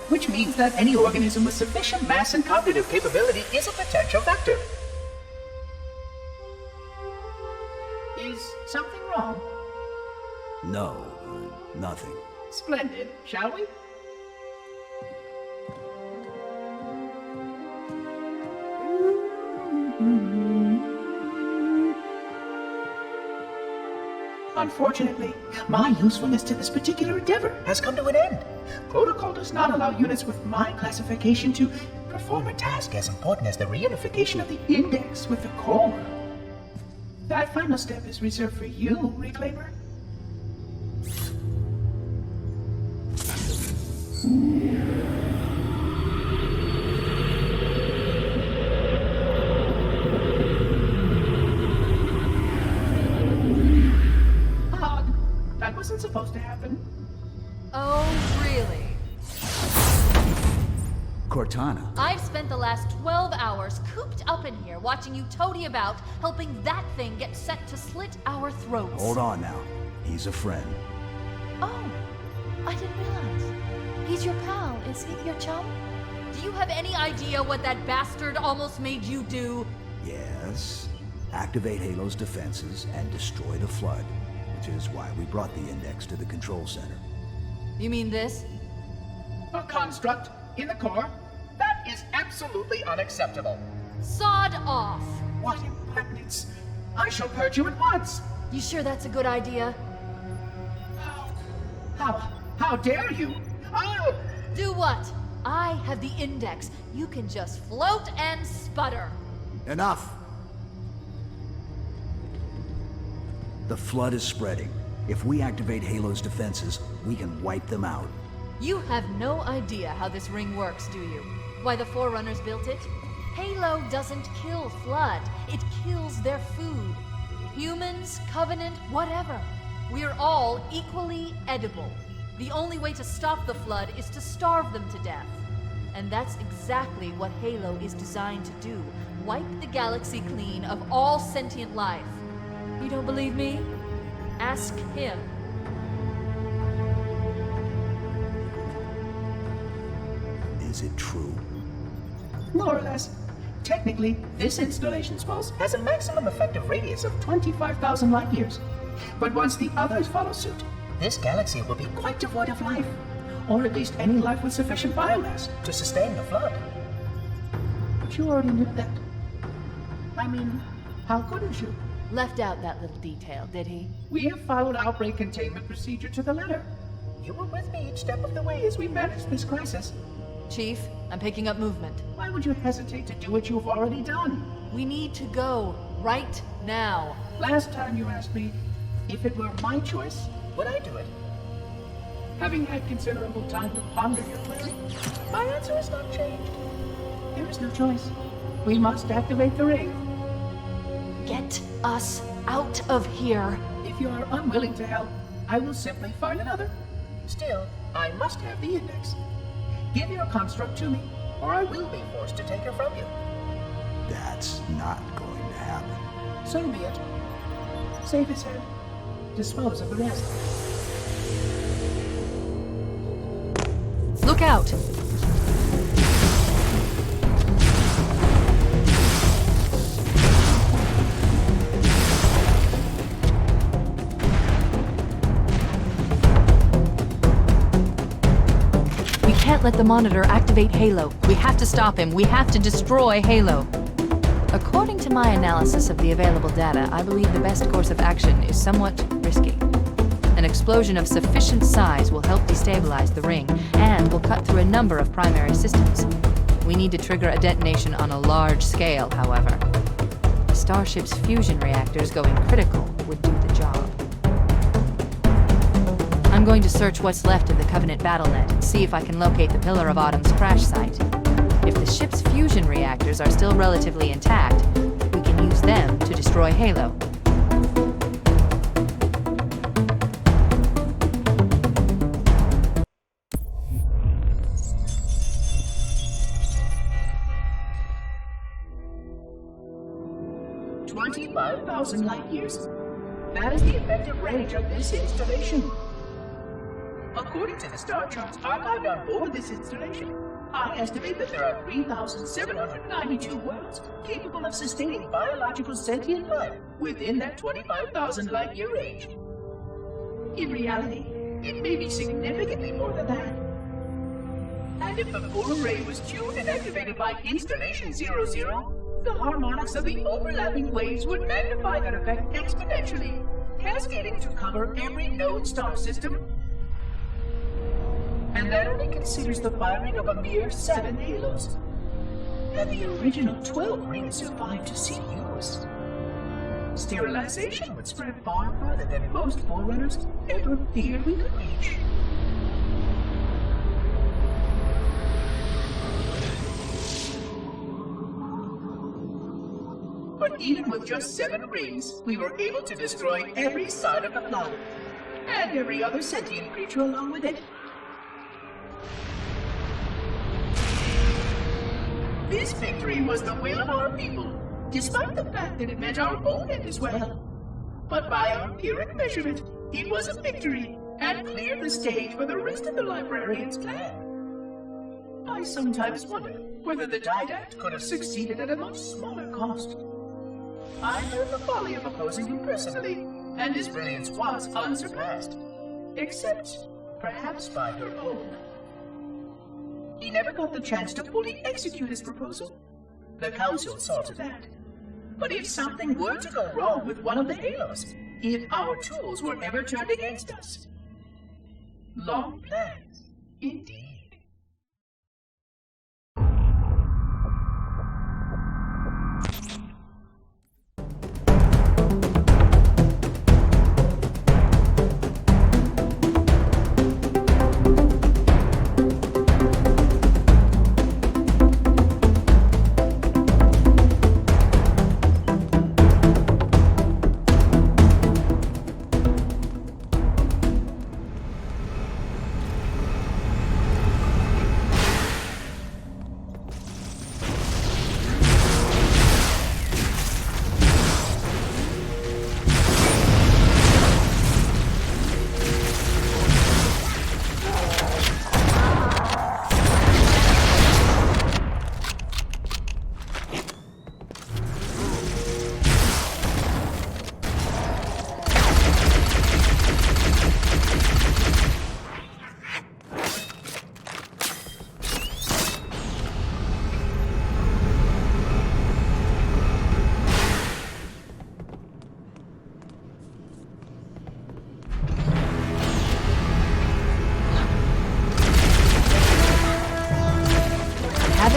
which means that any organism with sufficient mass and cognitive capability is a potential vector. Is something wrong? No, nothing. Splendid, shall we? Unfortunately, my usefulness to this particular endeavor has come to an end. Protocol does not allow units with my classification to perform a task as important as the reunification of the index with the core. That final step is reserved for you, Reclaimer. That wasn't supposed to happen. Oh, really? Cortana. I've spent the last 12 hours cooped up in here watching you toady about, helping that thing get set to slit our throats. Hold on now. He's a friend. Oh, I didn't realize. He's your pal, is he? Your chum? Do you have any idea what that bastard almost made you do? Yes. Activate Halo's defenses and destroy the Flood, which is why we brought the index to the control center. You mean this? A construct in the core? That is absolutely unacceptable. Sod off! What impertinence! I shall purge you at once! You sure that's a good idea? How dare you? Oh! Do what? I have the index. You can just float and sputter. Enough! The Flood is spreading. If we activate Halo's defenses, we can wipe them out. You have no idea how this ring works, do you? Why the Forerunners built it? Halo doesn't kill Flood. It kills their food. Humans, Covenant, whatever. We're all equally edible. The only way to stop the Flood is to starve them to death. And that's exactly what Halo is designed to do. Wipe the galaxy clean of all sentient life. You don't believe me? Ask him. Is it true? More or less. Technically, this installation's pulse has a maximum effective radius of 25,000 light years. But once the others follow suit, this galaxy will be quite devoid of life. Or at least any life with sufficient biomass to sustain the Flood. But you already knew that. I mean, how couldn't you? Left out that little detail, did he? We have followed outbreak containment procedure to the letter. You were with me each step of the way as we managed this crisis. Chief, I'm picking up movement. Why would you hesitate to do what you've already done? We need to go right now. Last time you asked me, if it were my choice, would I do it? Having had considerable time to ponder your query, my answer has not changed. There is no choice. We must activate the ring. Get us out of here. If you are unwilling to help, I will simply find another. Still, I must have the index. Give your construct to me, or I will be forced to take her from you. That's not going to happen. So be it. Save his head. Dispose of the rest. Look out! We can't let the monitor activate Halo. We have to stop him. We have to destroy Halo. According to my analysis of the available data, I believe the best course of action is somewhat risky. An explosion of sufficient size will help destabilize the ring, and will cut through a number of primary systems. We need to trigger a detonation on a large scale, however. The Starship's fusion reactors going critical would do the job. I'm going to search what's left of the Covenant BattleNet and see if I can locate the Pillar of Autumn's crash site. If the ship's fusion reactors are still relatively intact, we can use them to destroy Halo. $25,000 light years? That is the effective range of this installation. A According to the star charts archived on board this installation, I estimate that there are 3,792 worlds capable of sustaining biological sentient life within that 25,000 light-year range. In reality, it may be significantly more than that. And if the full array was tuned and activated by Installation 00, the harmonics of the overlapping waves would magnify that effect exponentially, cascading to cover every known star system. And that only considers the firing of a mere 7 halos. And the original 12 rings survived to see use. Sterilization would spread far further than most Forerunners ever feared we could reach. But even with just 7 rings, we were able to destroy every side of the planet, and every other sentient creature along with it. This victory was the will of our people, despite the fact that it meant our own end as well. But by our empiric measurement, it was a victory, and cleared the stage for the rest of the librarians' plan. I sometimes wonder whether the Didact could have succeeded at a much smaller cost. I learned the folly of opposing him personally, and his brilliance was unsurpassed, except perhaps by her own. He never got the chance to fully execute his proposal. The Council saw to that. But if something were to go wrong with one of the halos, if our tools were ever turned against us, long plans, indeed.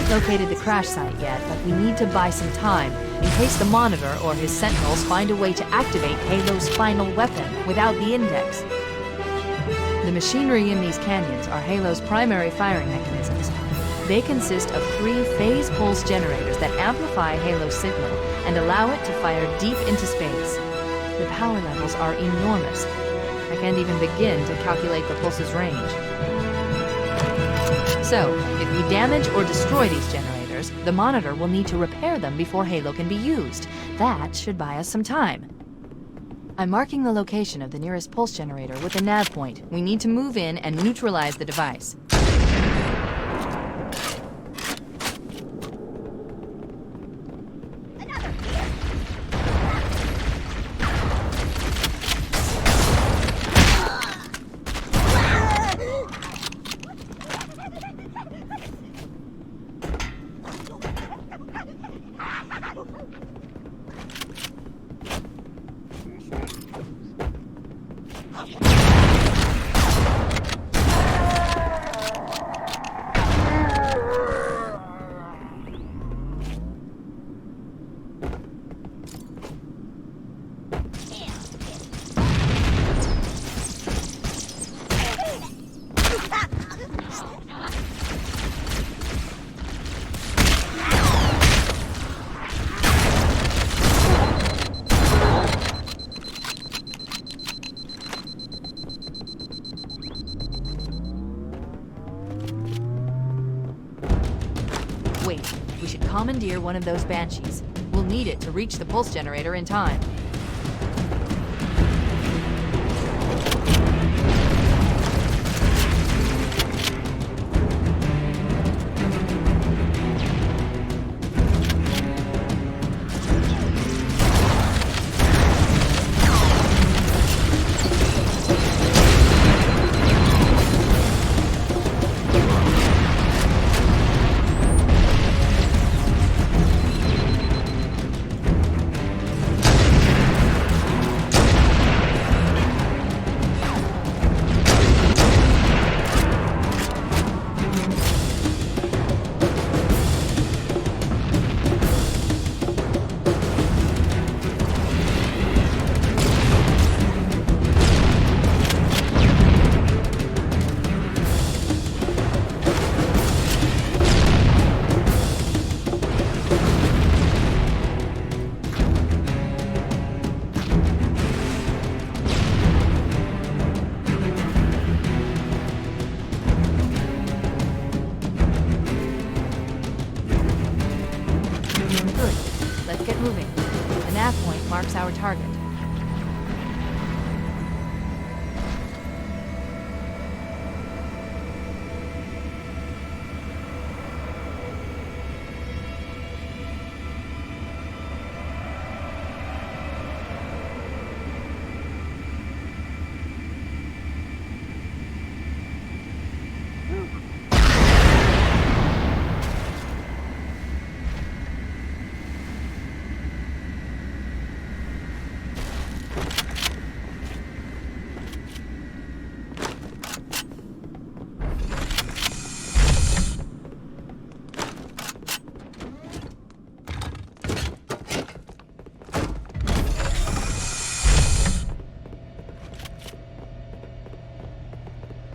Located the crash site yet, but we need to buy some time in case the Monitor or his Sentinels find a way to activate Halo's final weapon without the Index. The machinery in these canyons are Halo's primary firing mechanisms. They consist of 3 phase pulse generators that amplify Halo's signal and allow it to fire deep into space. The power levels are enormous. I can't even begin to calculate the pulse's range. So, if we damage or destroy these generators, the Monitor will need to repair them before Halo can be used. That should buy us some time. I'm marking the location of the nearest pulse generator with a nav point. We need to move in and neutralize the device. Commandeer one of those Banshees. We'll need it to reach the pulse generator in time. our target.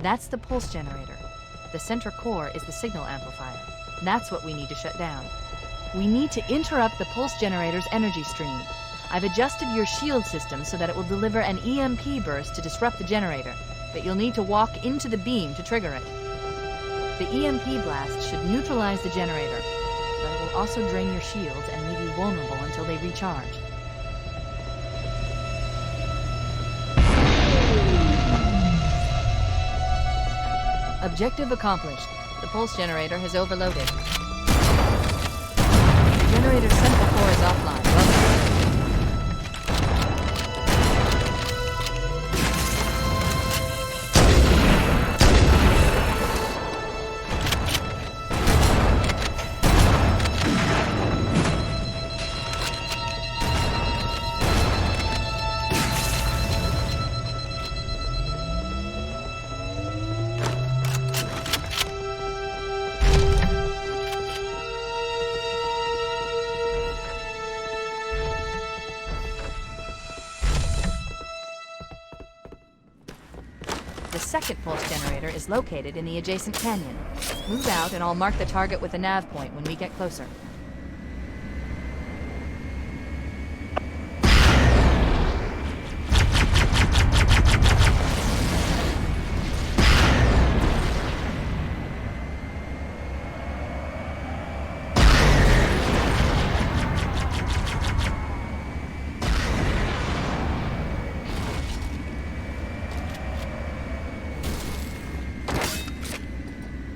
That's the pulse generator. The center core is the signal amplifier. That's what we need to shut down. We need to interrupt the pulse generator's energy stream. I've adjusted your shield system so that it will deliver an EMP burst to disrupt the generator, but you'll need to walk into the beam to trigger it. The EMP blast should neutralize the generator, but it will also drain your shields and leave you vulnerable until they recharge. Objective accomplished. The pulse generator has overloaded. The generator's central core is offline. Welcome. The second pulse generator is located in the adjacent canyon. Move out and I'll mark the target with a nav point when we get closer.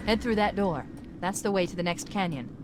Head through that door. That's the way to the next canyon.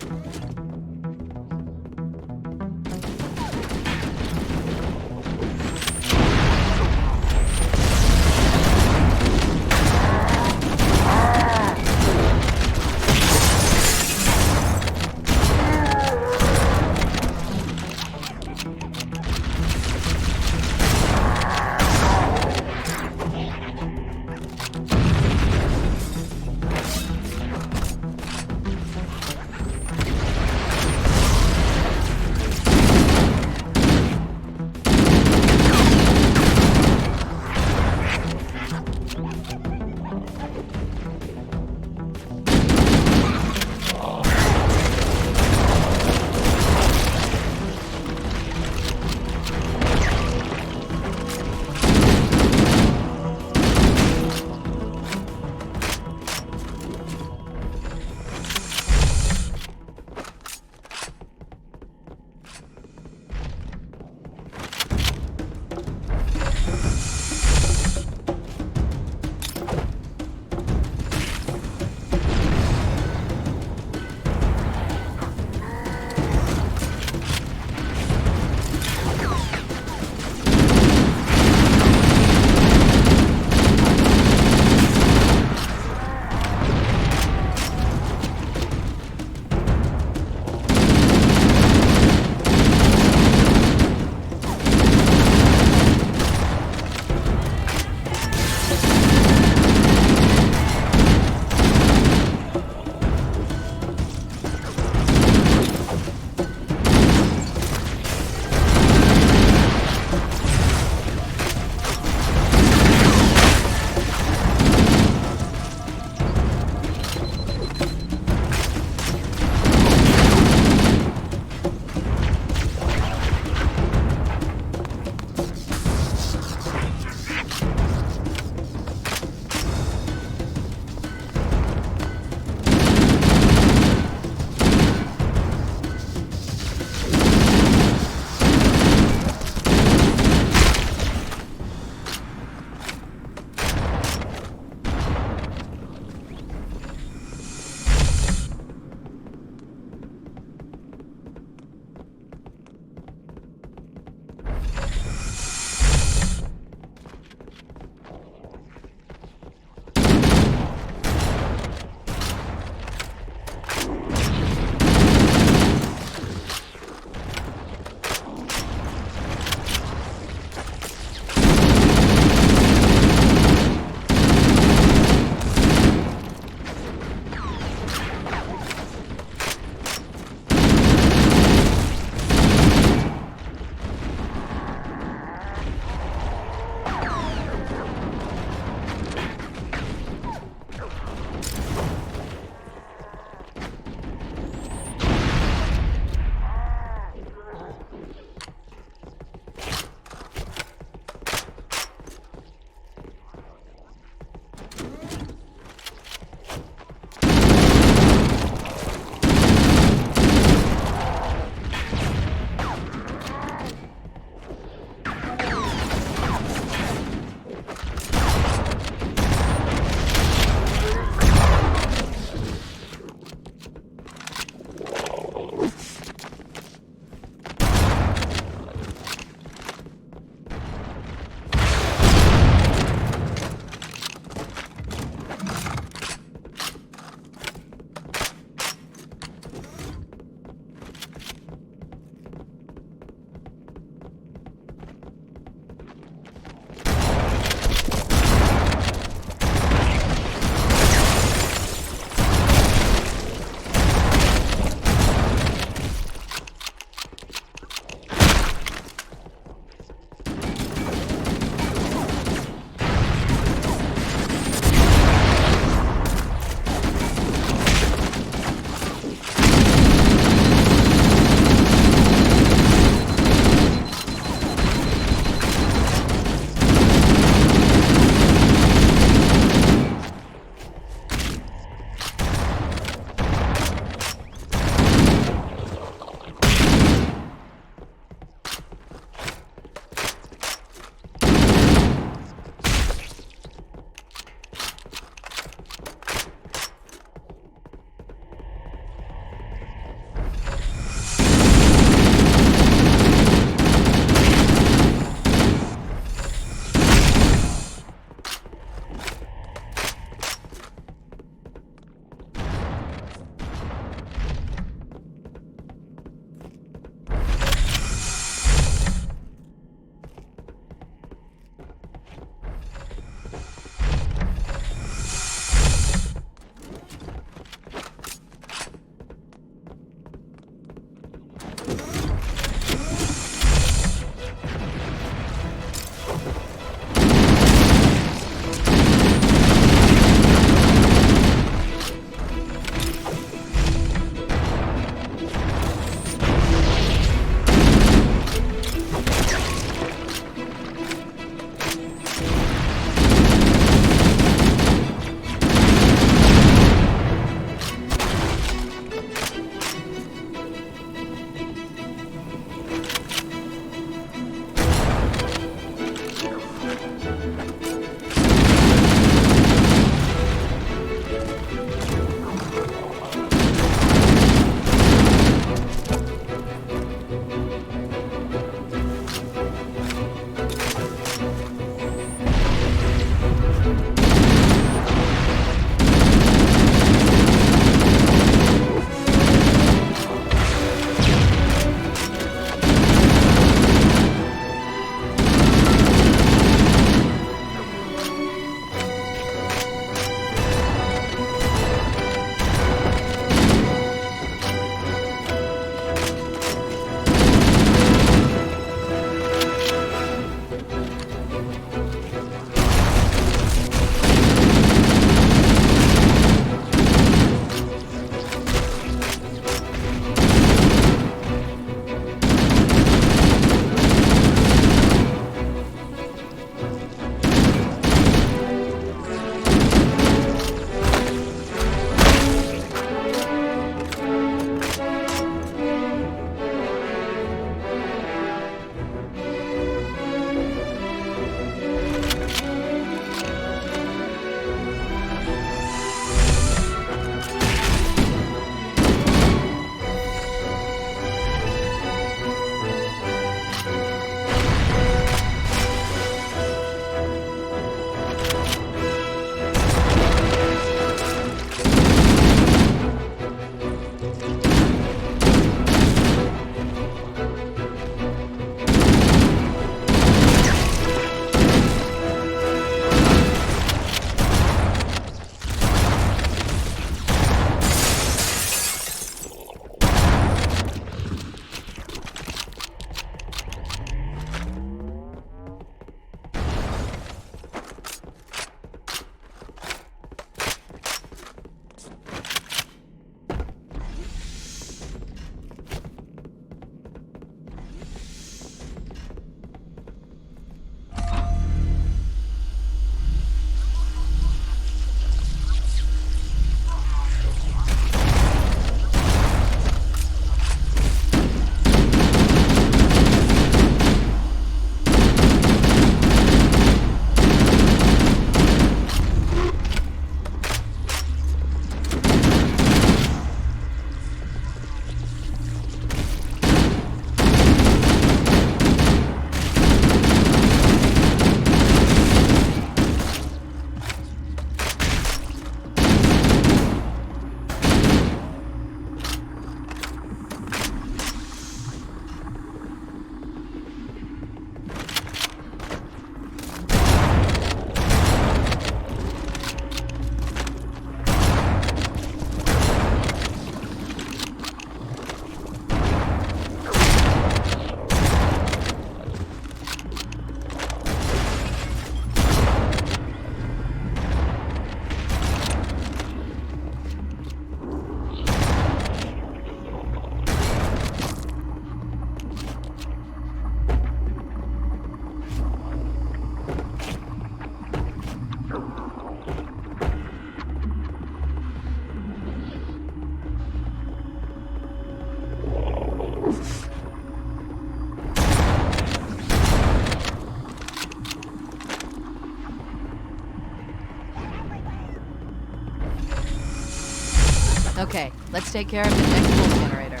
Okay, let's take care of the next pulse generator.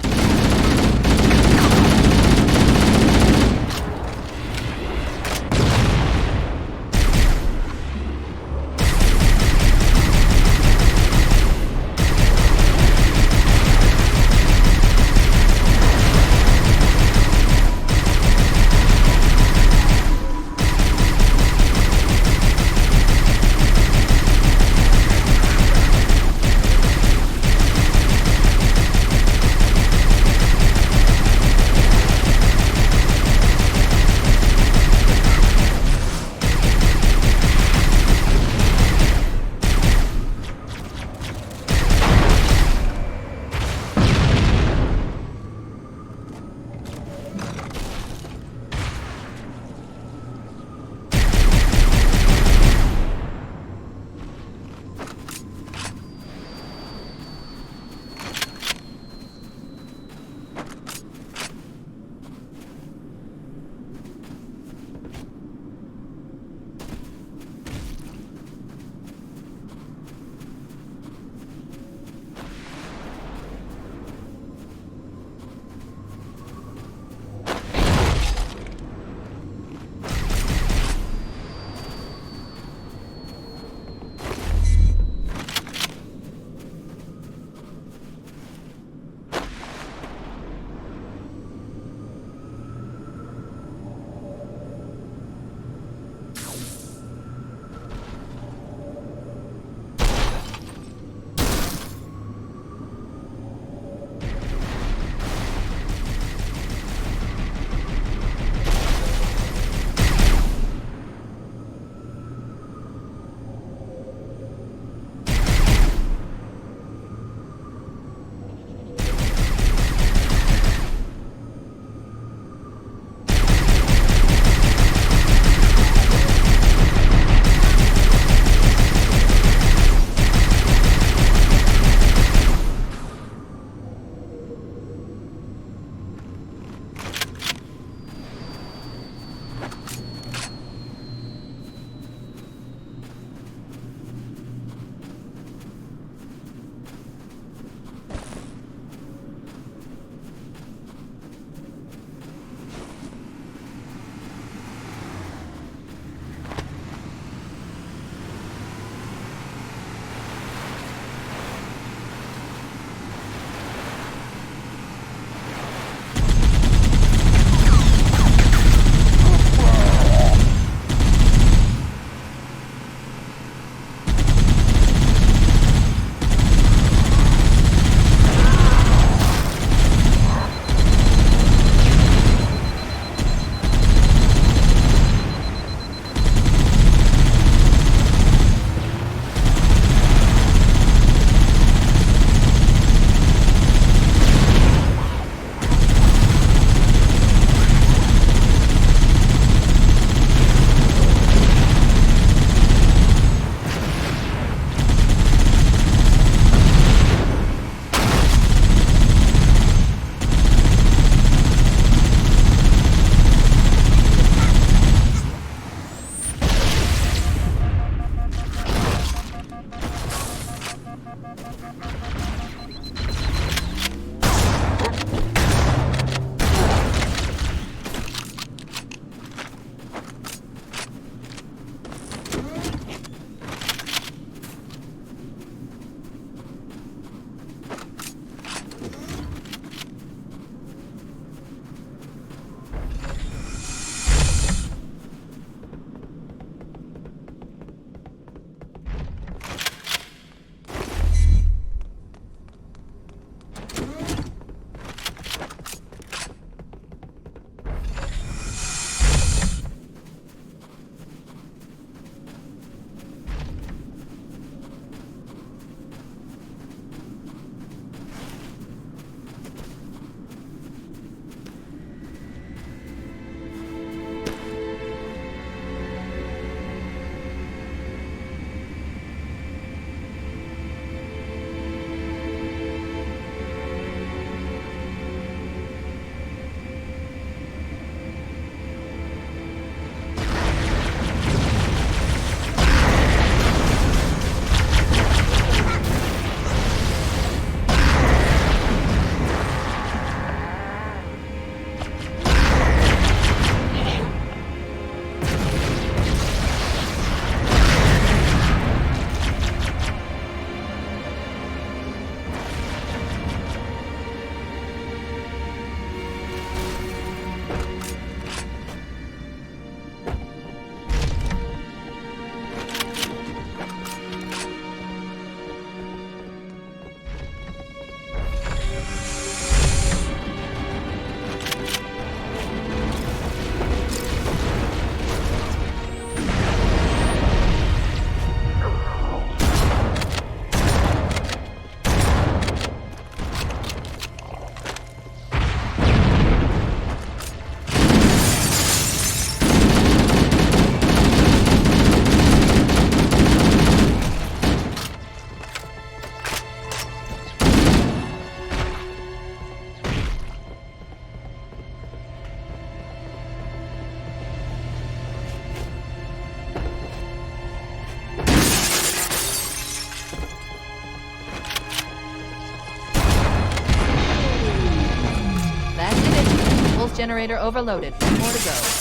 generator overloaded. One more to go.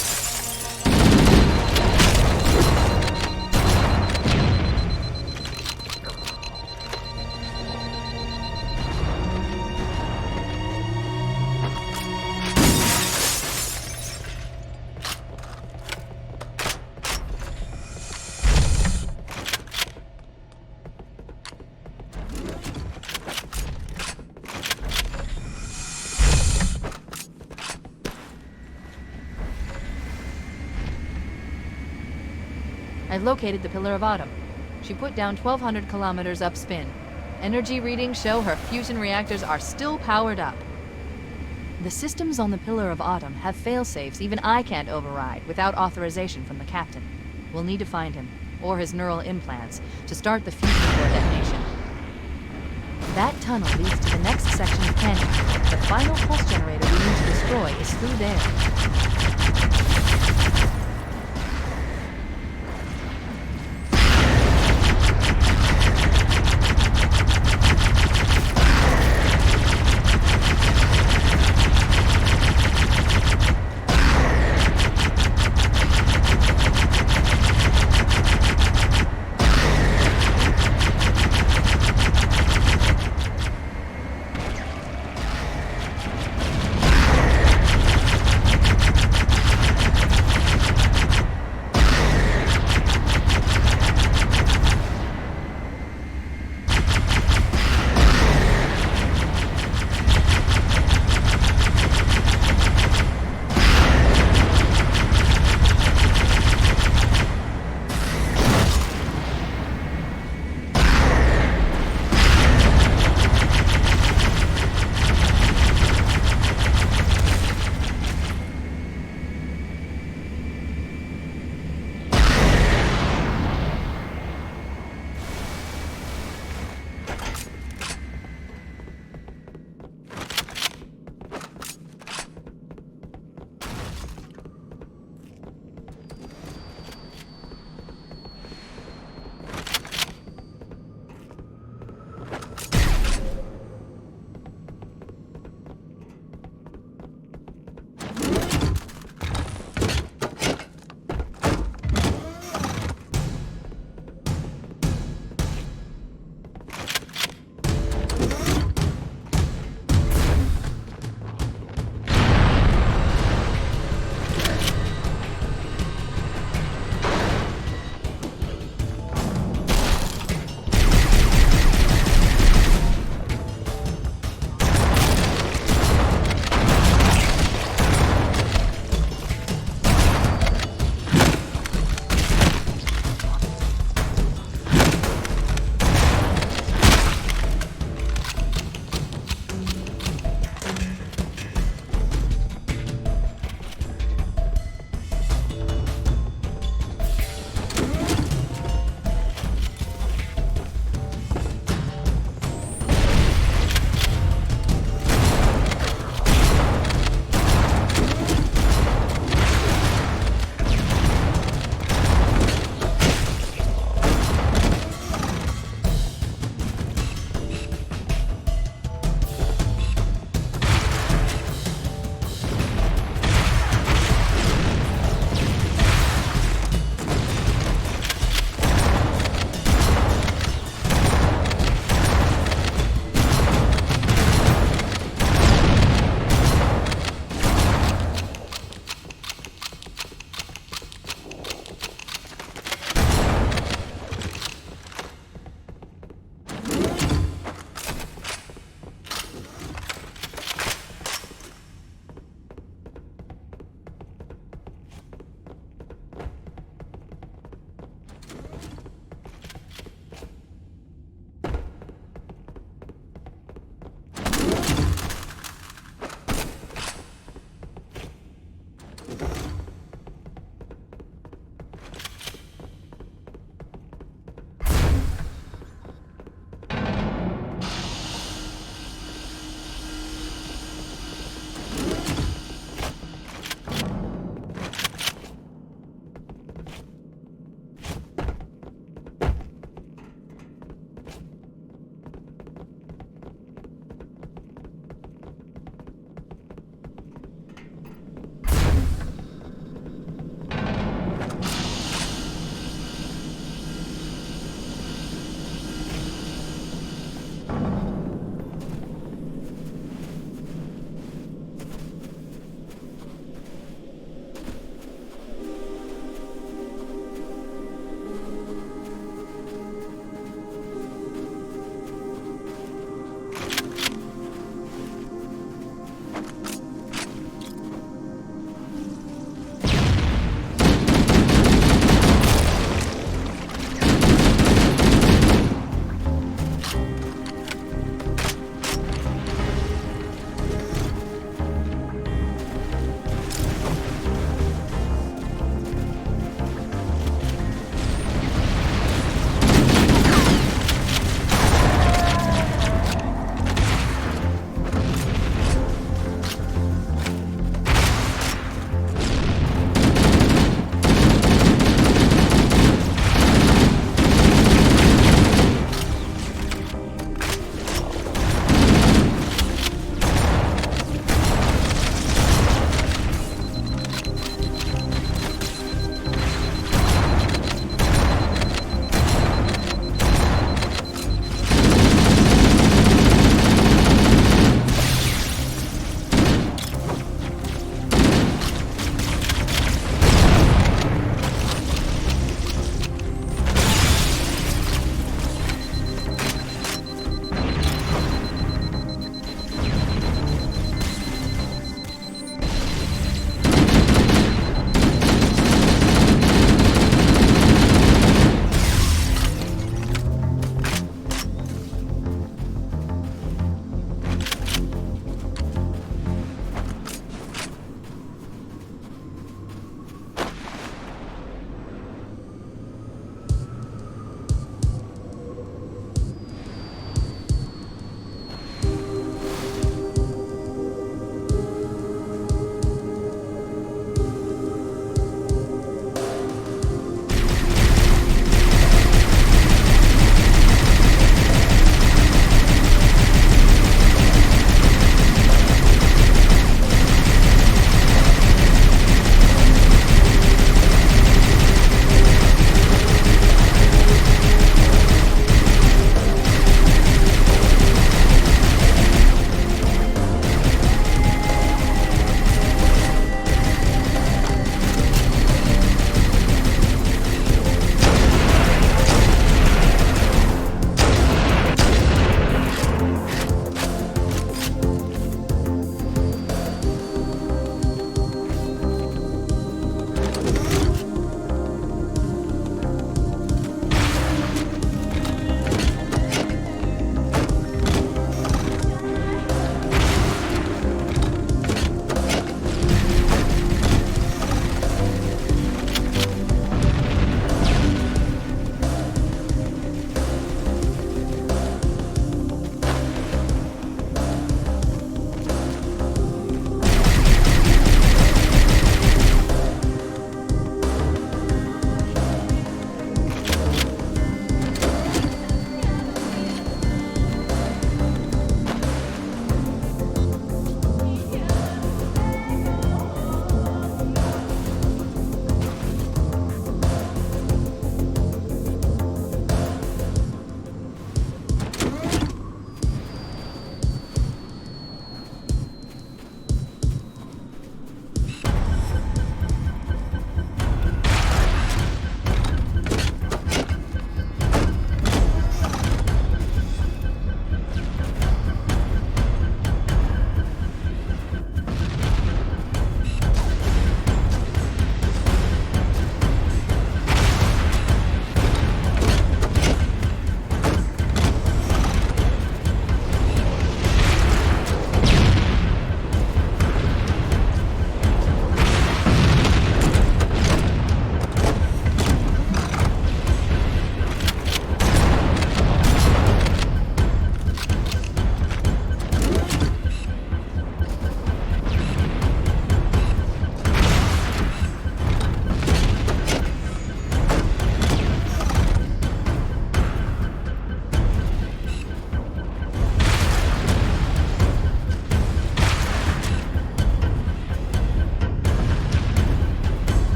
I've located the Pillar of Autumn. She put down 1,200 kilometers upspin. Energy readings show her fusion reactors are still powered up. The systems on the Pillar of Autumn have failsafes even I can't override without authorization from the captain. We'll need to find him, or his neural implants, to start the fusion core detonation. That tunnel leads to the next section of canyon. The final pulse generator we need to destroy is through there.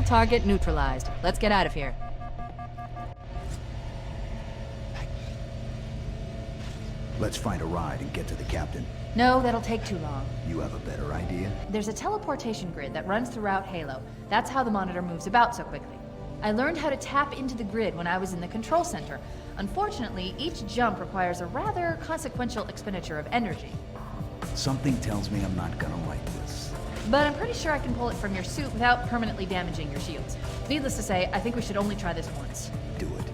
target neutralized. Let's get out of here. Let's find a ride and get to the captain. No, that'll take too long. You have a better idea? There's a teleportation grid that runs throughout Halo. That's how the monitor moves about so quickly. I learned how to tap into the grid when I was in the control center. Unfortunately, each jump requires a rather consequential expenditure of energy. Something tells me I'm not gonna like this. But I'm pretty sure I can pull it from your suit without permanently damaging your shields. Needless to say, I think we should only try this once. Do it.